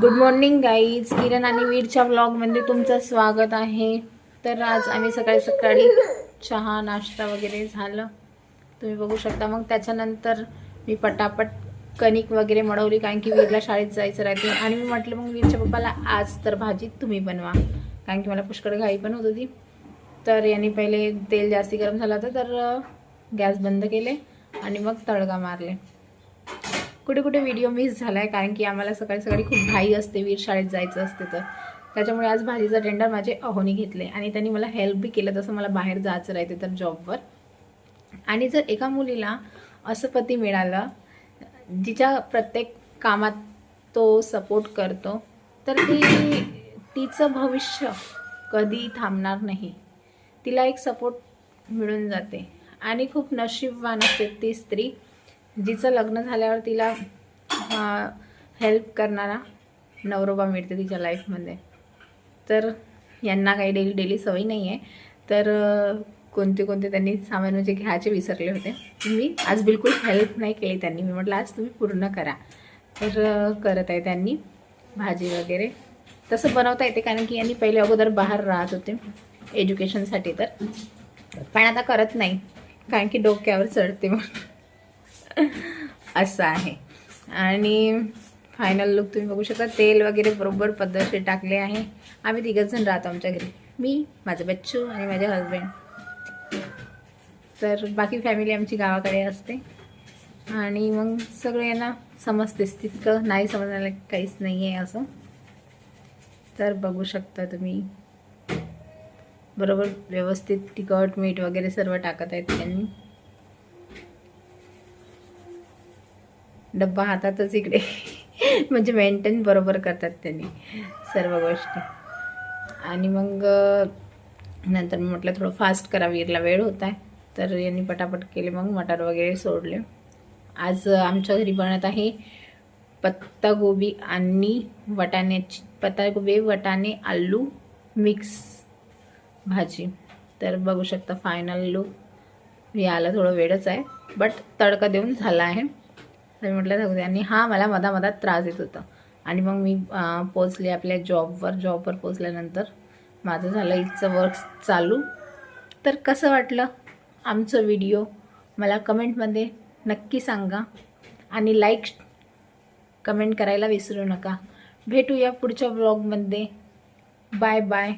Good morning guys, किरण आणि वीरच्या व्लॉगमध्ये तुमचं स्वागत आहे. तर आज आम्ही सकाळी सकाळी चहा नाश्ता वगैरे झालं, तुम्ही बघू शकता. मग त्याच्यानंतर मी पटापट कणिक वगैरे मळवली, कारण की वीरला शाळेत जायचं राहते. आणि मी म्हटलं मग वीरच्या पप्पाला आज तर भाजी तुम्ही बनवा, कारण की मला पुष्कळ घाई पण होत होती. तर यांनी पहिले तेल जास्ती गरम झालं होतं, तर गॅस बंद केले आणि मग तडका मारले. कुठे कुठे व्हिडिओ मिस झाला आहे, कारण की आम्हाला सकाळी सकाळी खूप घाई असते, वीर शाळेत जायचं असते. तर त्याच्यामुळे आज भाजीचा टेंडर माझे अहोनी घेतले आणि त्यांनी मला हेल्प बी केलं. तसं मला बाहेर जायचं राहते तर जॉबवर. आणि जर एका मुलीला असं पती मिळालं जिच्या प्रत्येक कामात तो सपोर्ट करतो, तर तिचं भविष्य कधी थांबणार नाही. तिला एक सपोर्ट मिळून जाते आणि खूप नशीबवान असते ती स्त्री जिचं लग्न झाल्यावर तिला हेल्प करणारा नवरोबा मिळते तिच्या लाईफमध्ये. तर यांना काही डेली सवय नाही आहे, तर कोणते त्यांनी सामान म्हणजे घ्यायचे विसरले होते. मी आज बिलकुल हेल्प नाही केली त्यांनी. मी म्हटलं आज तुम्ही पूर्ण करा. तर करत आहे त्यांनी भाजी वगैरे. तसं बनवता येते, कारण की यांनी पहिले अगोदर बाहेर राहत होते एज्युकेशनसाठी. तर पण आता करत नाही, कारण की डोक्यावर चढते म्हणून असं आहे. आणि फायनल लुक तुम्ही बघू शकता. तेल वगैरे बरोबर पद्धतशीर टाकले आहे. आम्ही तिघच जण राहतो आमच्या घरी, मी, माझं बच्चू आणि माझे हजबंड. तर बाकी फॅमिली आमची गावाकडे असते. आणि मग सगळे यांना समजतेच, तितकं नाही समजण्याला काहीच नाही आहे असं. तर बघू शकता तुम्ही, बरोबर व्यवस्थित तिखट मीठ वगैरे सर्व टाकत आहेत त्यांनी. डब्बा हातातच इकडे म्हणजे मेंटेन बरोबर करतात त्यांनी सर्व गोष्टी. आणि मग नंतर मी म्हटलं थोडं फास्ट करा, वीरला वेळ होत आहे. तर यांनी पटापट केले, मग मटार वगैरे सोडले. आज आमच्या घरी बनत आहे पत्तागोबी आणि वाटाण्याची, पत्तागोबी वाटाणे आलू मिक्स भाजी. तर बघू शकता फायनल लुक. याला थोडं वेळच आहे, बट तडका देऊन झाला आहे. तर म्हटलं जाऊ दे. आणि हा मला मधात त्रास येत होता. आणि मग मी पोचले आपल्या जॉबवर पोचल्यानंतर माझं झालं इथचं वर्क चालू. तर कसं वाटलं आमचं व्हिडिओ मला कमेंटमध्ये नक्की सांगा. आणि लाईक कमेंट करायला विसरू नका. भेटूया पुढच्या व्लॉगमध्ये. Bye bye.